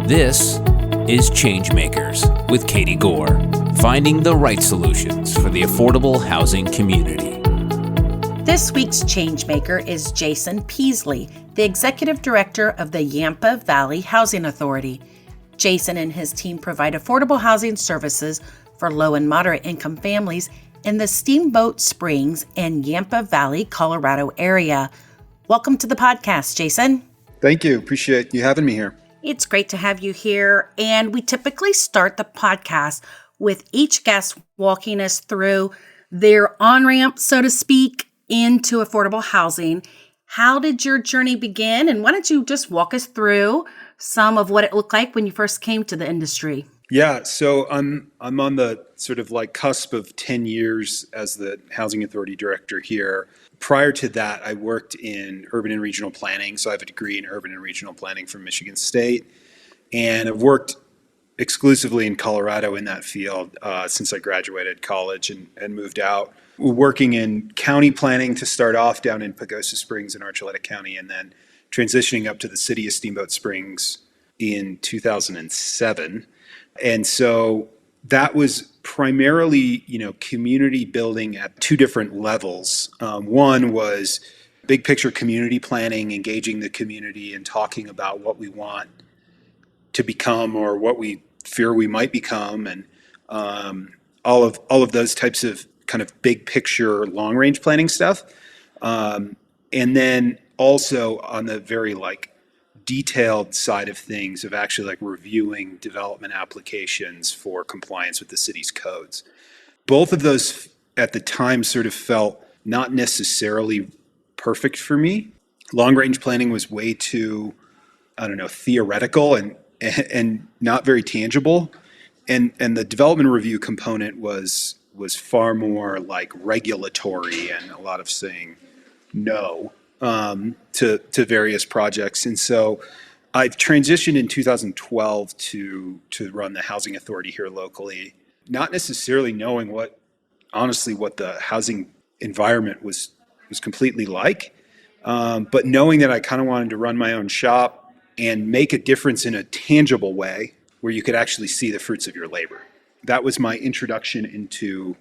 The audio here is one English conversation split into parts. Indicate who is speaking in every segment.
Speaker 1: This is ChangeMakers with Katie Gore, finding the right solutions for the affordable housing community.
Speaker 2: This week's ChangeMaker is Jason Peasley, the Executive Director of the Yampa Valley Housing Authority. Jason and his team provide affordable housing services for low and moderate income families in the Steamboat Springs and Yampa Valley, Colorado area. Welcome to the podcast, Jason.
Speaker 3: Thank you. Appreciate you having me here.
Speaker 2: It's great to have you here. And we typically start the podcast with each guest walking us through their on-ramp, so to speak, into affordable housing. How did your journey begin? And why don't you just walk us through some of what it looked like when you first came to the industry?
Speaker 3: Yeah, so I'm on the sort of like cusp of 10 years as the Housing Authority Director here. Prior to that, I worked in urban and regional planning. So I have a degree in urban and regional planning from Michigan State. And I've worked exclusively in Colorado in that field since I graduated college and moved out. Working in county planning to start off down in Pagosa Springs in Archuleta County, and then transitioning up to the city of Steamboat Springs in 2007. And so that was primarily, community building at two different levels. One was big picture community planning, engaging the community and talking about what we want to become or what we fear we might become, and all of those types of kind of big picture, long range planning stuff. And then also on the very detailed side of things of actually reviewing development applications for compliance with the city's codes. Both of those at the time sort of felt not necessarily perfect for me. Long range planning was way too, theoretical and not very tangible. And the development review component was far more regulatory and a lot of saying no to various projects. And so I've transitioned in 2012 to run the housing authority here locally, not necessarily knowing what the housing environment was completely like, but knowing that I kind of wanted to run my own shop and make a difference in a tangible way where you could actually see the fruits of your labor. That was my introduction into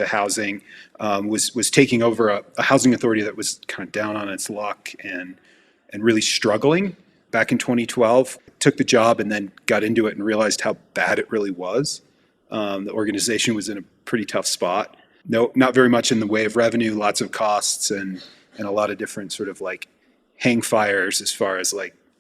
Speaker 3: housing, was taking over a housing authority that was kind of down on its luck and really struggling back in 2012. Took the job and then got into it and realized how bad it really was. The organization was in a pretty tough spot. No, not very much in the way of revenue, lots of costs and a lot of different sort of hang fires as far as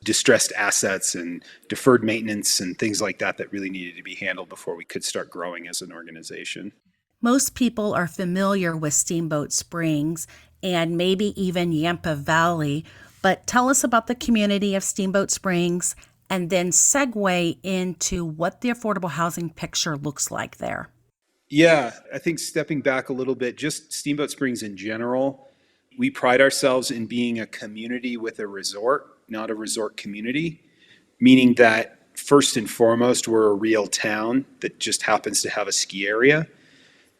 Speaker 3: distressed assets and deferred maintenance and things like that really needed to be handled before we could start growing as an organization.
Speaker 2: Most people are familiar with Steamboat Springs and maybe even Yampa Valley, but tell us about the community of Steamboat Springs and then segue into what the affordable housing picture looks like there.
Speaker 3: Yeah, I think stepping back a little bit, just Steamboat Springs in general, we pride ourselves in being a community with a resort, not a resort community, meaning that first and foremost, we're a real town that just happens to have a ski area.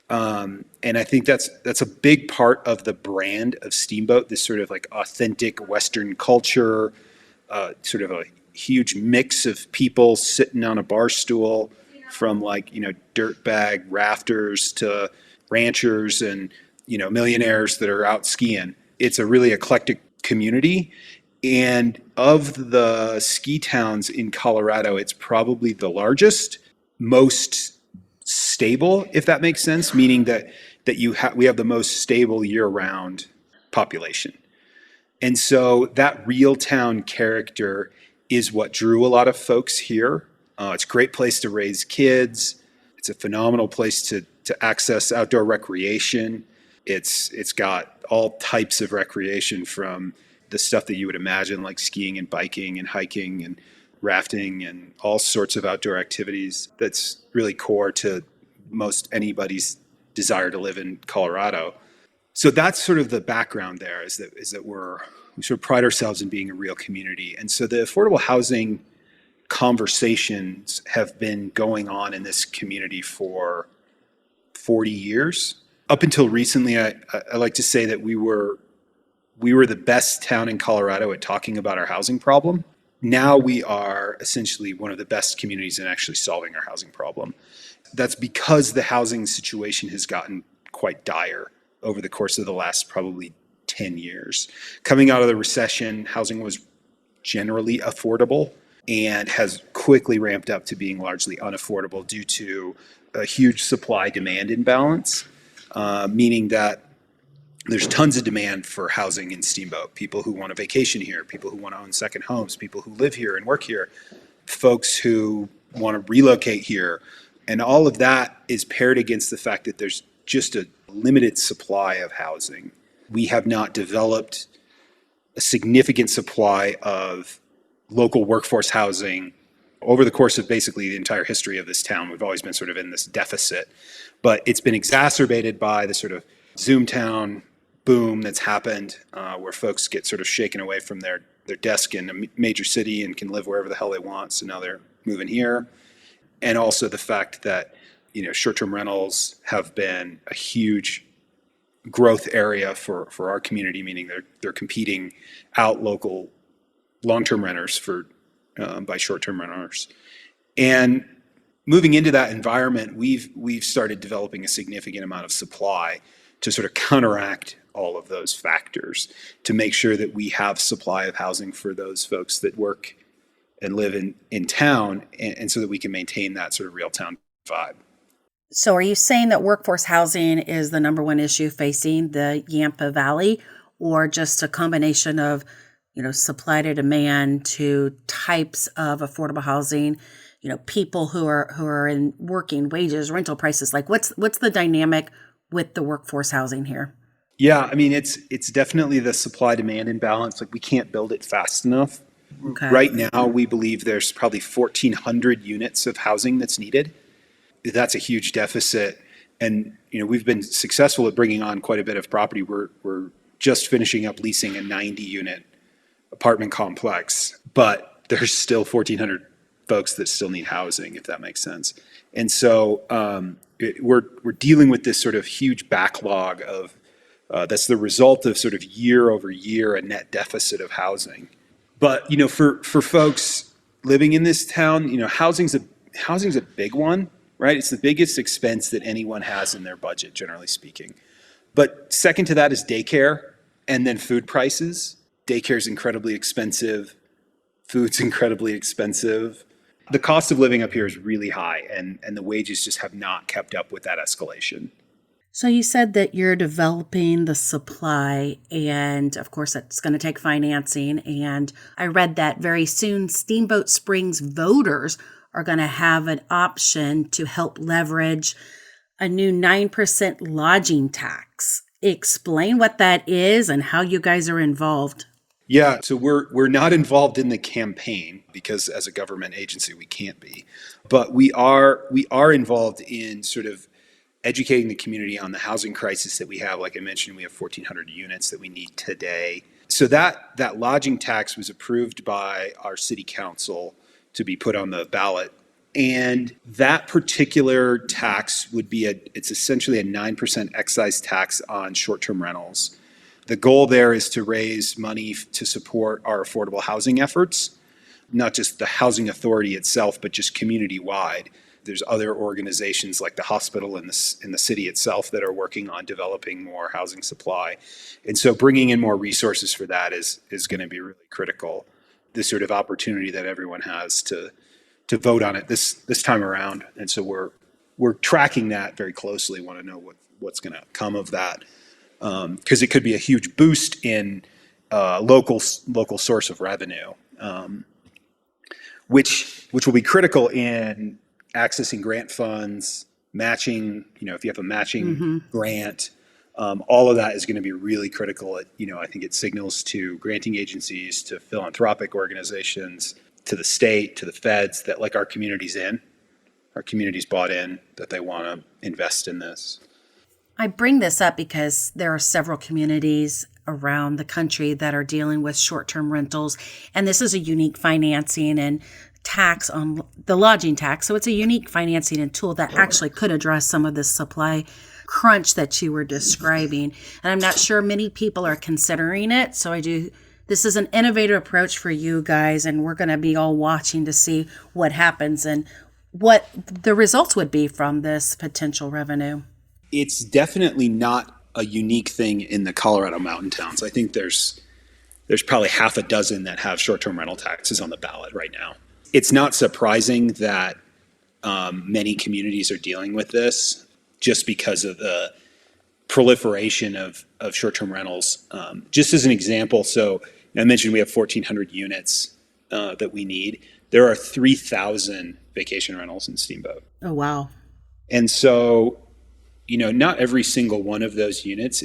Speaker 3: And I think that's a big part of the brand of Steamboat, this sort of authentic Western culture, sort of a huge mix of people sitting on a bar stool from dirtbag rafters to ranchers and, millionaires that are out skiing. It's a really eclectic community. And of the ski towns in Colorado, it's probably the largest, most stable, if that makes sense, meaning that we have the most stable year-round population. And so that real town character is what drew a lot of folks here. It's a great place to raise kids. It's a phenomenal place to access outdoor recreation. It's got all types of recreation, from the stuff that you would imagine, like skiing and biking and hiking and rafting and all sorts of outdoor activities. That's really core to most anybody's desire to live in Colorado. So that's sort of the background there, is that we sort of pride ourselves in being a real community. And so the affordable housing conversations have been going on in this community for 40 years. Up until recently, I like to say that we were the best town in Colorado at talking about our housing problem. Now we are essentially one of the best communities in actually solving our housing problem. That's because the housing situation has gotten quite dire over the course of the last probably 10 years. Coming out of the recession, housing was generally affordable and has quickly ramped up to being largely unaffordable due to a huge supply-demand imbalance, meaning that there's tons of demand for housing in Steamboat. People who want to vacation here, people who want to own second homes, people who live here and work here, folks who want to relocate here. And all of that is paired against the fact that there's just a limited supply of housing. We have not developed a significant supply of local workforce housing over the course of basically the entire history of this town. We've always been sort of in this deficit, but it's been exacerbated by the sort of Zoomtown boom that's happened, where folks get sort of shaken away from their desk in a major city and can live wherever the hell they want. So now they're moving here. And also the fact that, short-term rentals have been a huge growth area for our community, meaning they're competing out local long-term renters by short-term renters. And moving into that environment, we've started developing a significant amount of supply to sort of counteract all of those factors, to make sure that we have supply of housing for those folks that work and live in town, and so that we can maintain that sort of real town vibe.
Speaker 2: So are you saying that workforce housing is the number one issue facing the Yampa Valley, or just a combination of, supply to demand to types of affordable housing, people who are in working wages, rental prices? Like what's the dynamic with the workforce housing here?
Speaker 3: Yeah, I mean, it's definitely the supply demand imbalance. Like we can't build it fast enough.
Speaker 2: Okay.
Speaker 3: Right now, we believe there's probably 1,400 units of housing that's needed. That's a huge deficit. And, we've been successful at bringing on quite a bit of property. We're just finishing up leasing a 90-unit apartment complex, but there's still 1,400 folks that still need housing, if that makes sense. And so we're dealing with this sort of huge backlog of that's the result of sort of year over year a net deficit of housing. But for folks living in this town, housing's a big one, right? It's the biggest expense that anyone has in their budget, generally speaking. But second to that is daycare, and then food prices. Daycare is incredibly expensive. Food's incredibly expensive. The cost of living up here is really high, and the wages just have not kept up with that escalation.
Speaker 2: So you said that you're developing the supply, and of course it's going to take financing. And I read that very soon Steamboat Springs voters are going to have an option to help leverage a new 9% lodging tax. Explain what that is and how you guys are involved.
Speaker 3: Yeah, so we're not involved in the campaign because as a government agency we can't be, but we are involved in sort of educating the community on the housing crisis that we have. Like I mentioned, we have 1,400 units that we need today. So that lodging tax was approved by our city council to be put on the ballot. And that particular tax would be it's essentially a 9% excise tax on short-term rentals. The goal there is to raise money to support our affordable housing efforts, not just the housing authority itself, but just community-wide. There's other organizations like the hospital and the city itself that are working on developing more housing supply. And so bringing in more resources for that is going to be really critical. This sort of opportunity that everyone has to vote on it this time around. And so we're tracking that very closely, want to know what's going to come of that. Because it could be a huge boost in local source of revenue, which will be critical in accessing grant funds, matching. If you have a matching grant, all of that is going to be really critical. I think it signals to granting agencies, to philanthropic organizations, to the state, to the feds that like our community's bought in, that they want to invest in this.
Speaker 2: I bring this up because there are several communities around the country that are dealing with short-term rentals, and this is a unique financing and tax on the lodging tax. So it's a unique financing and tool that actually could address some of the supply crunch that you were describing. And I'm not sure many people are considering it. So I do This is an innovative approach for you guys, and we're going to be all watching to see what happens and what the results would be from this potential revenue.
Speaker 3: It's definitely not a unique thing in the Colorado mountain towns. I think there's probably half a dozen that have short-term rental taxes on the ballot right now. It's not surprising that many communities are dealing with this just because of the proliferation of short-term rentals. Just as an example, so I mentioned we have 1,400 units that we need. There are 3,000 vacation rentals in Steamboat.
Speaker 2: Oh, wow.
Speaker 3: And so, not every single one of those units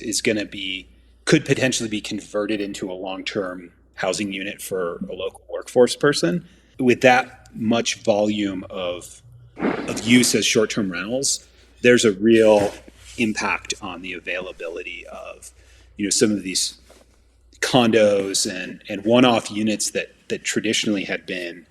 Speaker 3: could potentially be converted into a long-term housing unit for a local workforce person. With that much volume of use as short-term rentals, there's a real impact on the availability of, some of these condos and one-off units that traditionally had been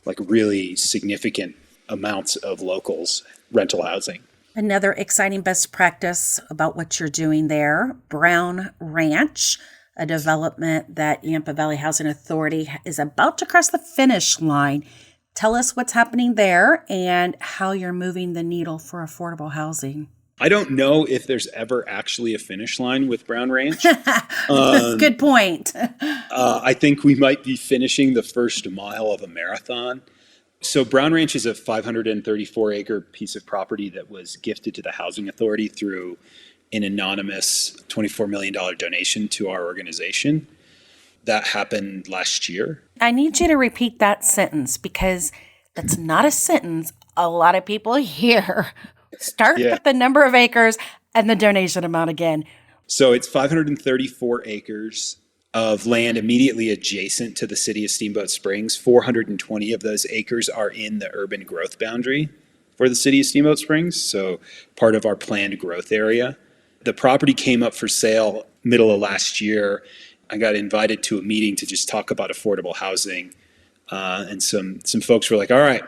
Speaker 3: like really significant amounts of locals' rental housing.
Speaker 2: Another exciting best practice about what you're doing there, Brown Ranch, a development that Yampa Valley Housing Authority is about to cross the finish line. Tell us what's happening there and how you're moving the needle for affordable housing.
Speaker 3: I don't know if there's ever actually a finish line with Brown Ranch.
Speaker 2: Good point.
Speaker 3: I think we might be finishing the first mile of a marathon. So Brown Ranch is a 534-acre piece of property that was gifted to the Housing Authority through an anonymous $24 million donation to our organization. That happened last year.
Speaker 2: I need you to repeat that sentence because that's not a sentence a lot of people hear. Start with the number of acres and the donation amount again.
Speaker 3: So it's 534 acres of land immediately adjacent to the city of Steamboat Springs. 420 of those acres are in the urban growth boundary for the city of Steamboat Springs, so part of our planned growth area. The property came up for sale middle of last year. I got invited to a meeting to just talk about affordable housing, and some folks were like, all right,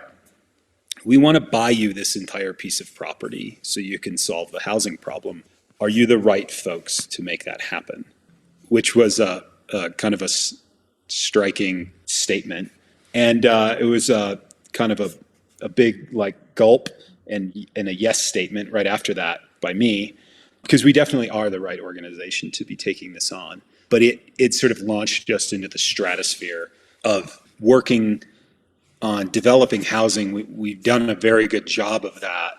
Speaker 3: we want to buy you this entire piece of property so you can solve the housing problem. Are you the right folks to make that happen? Which was a kind of a striking statement. And it was kind of a big gulp and a yes statement right after that by me, because we definitely are the right organization to be taking this on. But it sort of launched just into the stratosphere of working on developing housing. We've done a very good job of that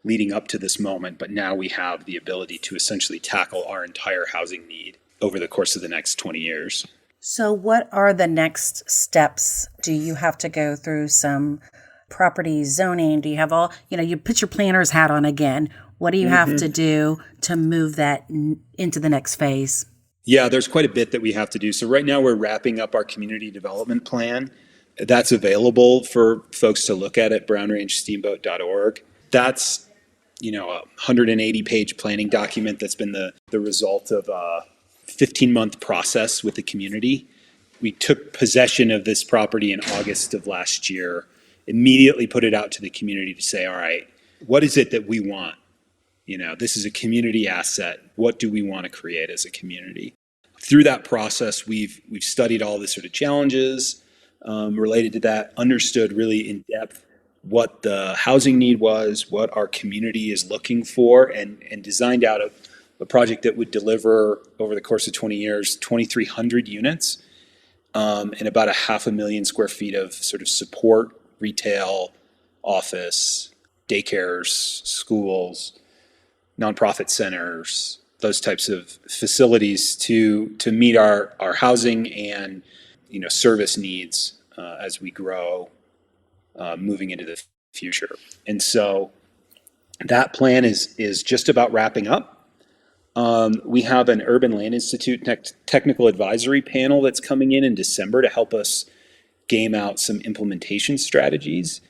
Speaker 3: leading up to this moment, but now we have the ability to essentially tackle our entire housing need over the course of the next 20 years.
Speaker 2: So what are the next steps? Do you have to go through some property zoning? Do you have you put your planner's hat on again. What do you have to do to move that into the next phase?
Speaker 3: Yeah, there's quite a bit that we have to do. So right now we're wrapping up our community development plan. That's available for folks to look at brownranchsteamboat.org. That's, a 180-page planning document that's been the result of a 15-month process with the community. We took possession of this property in August of last year, immediately put it out to the community to say, all right, what is it that we want? This is a community asset. What do we want to create as a community? Through that process, we've studied all the sort of challenges related to that, understood really in depth what the housing need was, what our community is looking for, and designed out a project that would deliver over the course of 20 years, 2,300 units and about 500,000 square feet of sort of support, retail, office, daycares, schools, nonprofit centers, those types of facilities to meet our housing and service needs as we grow moving into the future. And so that plan is just about wrapping up. We have an Urban Land Institute technical advisory panel that's coming in December to help us game out some implementation strategies.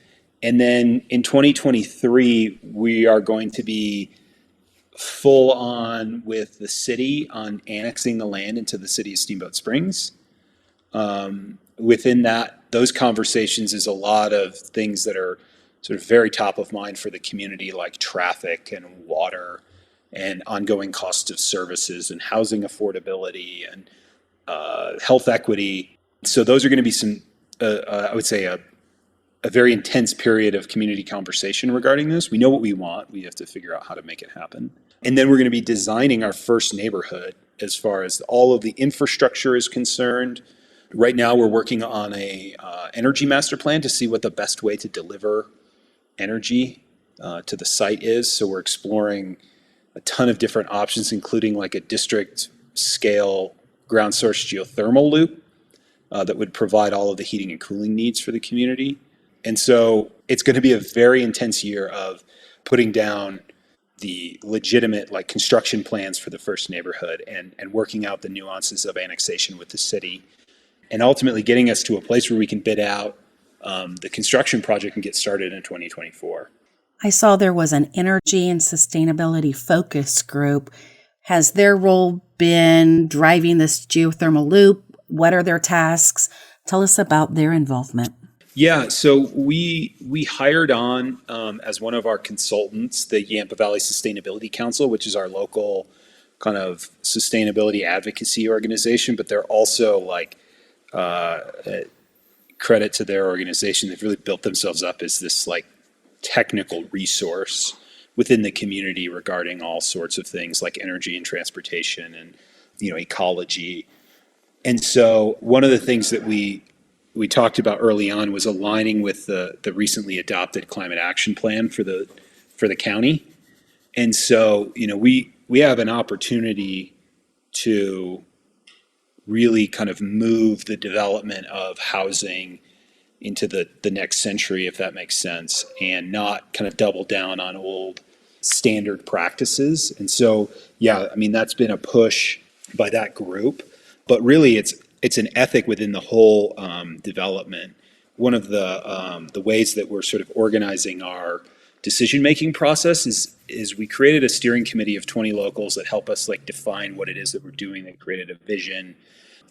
Speaker 3: And then in 2023, we are going to be full on with the city on annexing the land into the city of Steamboat Springs. Within those conversations is a lot of things that are sort of very top of mind for the community, like traffic and water and ongoing cost of services and housing affordability and health equity. So those are going to be some, I would say, a very intense period of community conversation regarding this. We know what we want. We have to figure out how to make it happen. And then we're going to be designing our first neighborhood as far as all of the infrastructure is concerned. Right now, we're working on a energy master plan to see what the best way to deliver energy to the site is. So we're exploring a ton of different options, including like a district scale ground source geothermal loop that would provide all of the heating and cooling needs for the community. And so it's going to be a very intense year of putting down the legitimate like construction plans for the first neighborhood and working out the nuances of annexation with the city, and ultimately getting us to a place where we can bid out the construction project and get started in 2024.
Speaker 2: I saw there was an energy and sustainability focus group. Has their role been driving this geothermal loop? What are their tasks? Tell us about their involvement.
Speaker 3: Yeah, so we hired on as one of our consultants the Yampa Valley Sustainability Council, which is our local kind of sustainability advocacy organization, but they're also like credit to their organization. They've really built themselves up as this like technical resource within the community regarding all sorts of things like energy and transportation and ecology. And so one of the things that we talked about early on was aligning with the recently adopted climate action plan for the county. And so, we have an opportunity to really kind of move the development of housing into the next century, if that makes sense, and not kind of double down on old standard practices. And so, that's been a push by that group, but really it's an ethic within the whole development. One of the ways that we're sort of organizing our decision-making process is we created a steering committee of 20 locals that help us like define what it is that we're doing. They created a vision,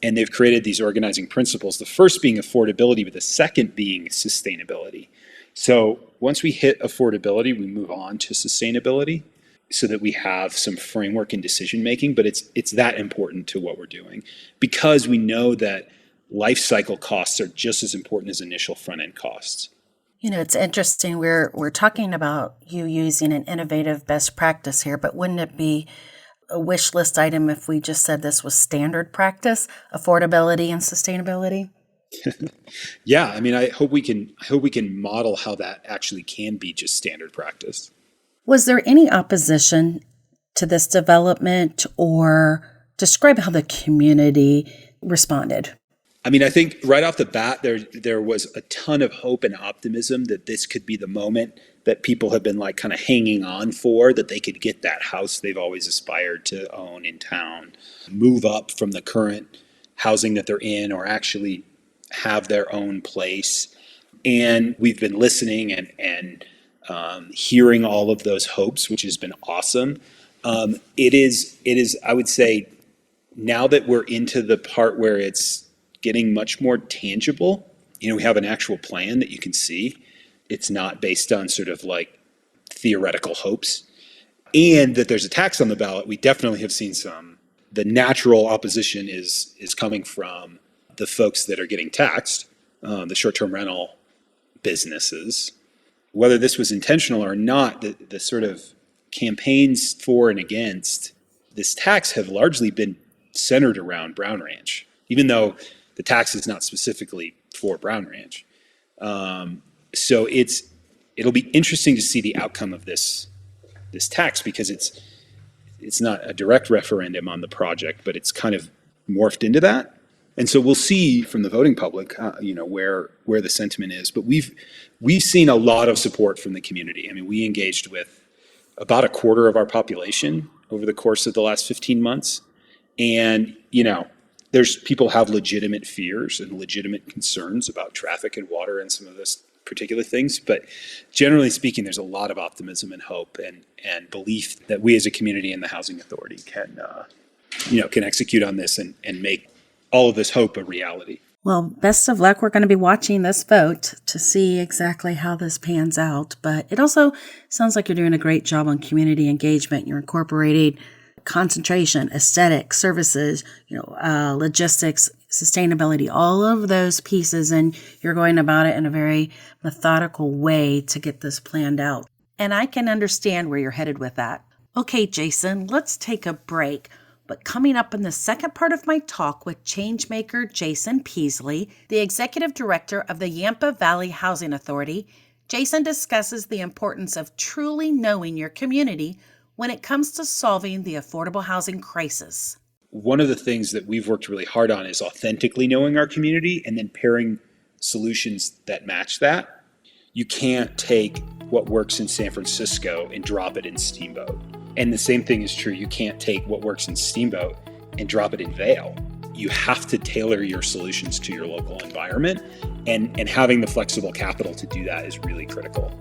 Speaker 3: and they've created these organizing principles. The first being affordability, but the second being sustainability. So once we hit affordability, we move on to sustainability, so that we have some framework in decision making. But it's that important to what we're doing, because we know that life cycle costs are just as important as initial front end costs.
Speaker 2: It's interesting. We're talking about you using an innovative best practice here, but wouldn't it be a wish list item if we just said this was standard practice, affordability and sustainability?
Speaker 3: Yeah, I hope we can model how that actually can be just standard practice.
Speaker 2: Was there any opposition to this development, or describe how the community responded?
Speaker 3: I think right off the bat, there was a ton of hope and optimism that this could be the moment that people have been like kind of hanging on for, that they could get that house they've always aspired to own in town, move up from the current housing that they're in, or actually have their own place. And we've been listening and hearing all of those hopes, which has been awesome. It is, I would say, now that we're into the part where it's getting much more tangible, we have an actual plan that you can see. It's not based on sort of like theoretical hopes. And that there's a tax on the ballot, we definitely have seen some. The natural opposition is coming from the folks that are getting taxed, the short-term rental businesses. Whether this was intentional or not, the sort of campaigns for and against this tax have largely been centered around Brown Ranch, even though the tax is not specifically for Brown Ranch. So it'll be interesting to see the outcome of this tax, because it's not a direct referendum on the project, but it's kind of morphed into that. And so we'll see from the voting public, where the sentiment is. But we've seen a lot of support from the community. We engaged with about a quarter of our population over the course of the last 15 months. And, there's people have legitimate fears and legitimate concerns about traffic and water and some of those particular things. But generally speaking, there's a lot of optimism and hope and belief that we as a community and the Housing Authority can execute on this and make all of this hope a reality.
Speaker 2: Well, best of luck. We're going to be watching this vote to see exactly how this pans out. But it also sounds like you're doing a great job on community engagement. You're incorporating concentration, aesthetics, services, logistics, sustainability, all of those pieces. And you're going about it in a very methodical way to get this planned out. And I can understand where you're headed with that. Okay, Jason, let's take a break. But coming up in the second part of my talk with ChangeMaker Jason Peasley, the Executive Director of the Yampa Valley Housing Authority, Jason discusses the importance of truly knowing your community when it comes to solving the affordable housing crisis.
Speaker 3: One of the things that we've worked really hard on is authentically knowing our community and then pairing solutions that match that. You can't take what works in San Francisco and drop it in Steamboat. And the same thing is true. You can't take what works in Steamboat and drop it in Vail. You have to tailor your solutions to your local environment, and having the flexible capital to do that is really critical.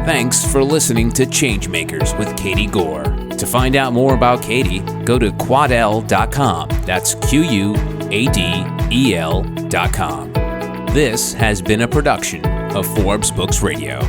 Speaker 1: Thanks for listening to Changemakers with Katie Gore. To find out more about Katie, go to quadel.com. That's QUADEL.com. This has been a production of Forbes Books Radio.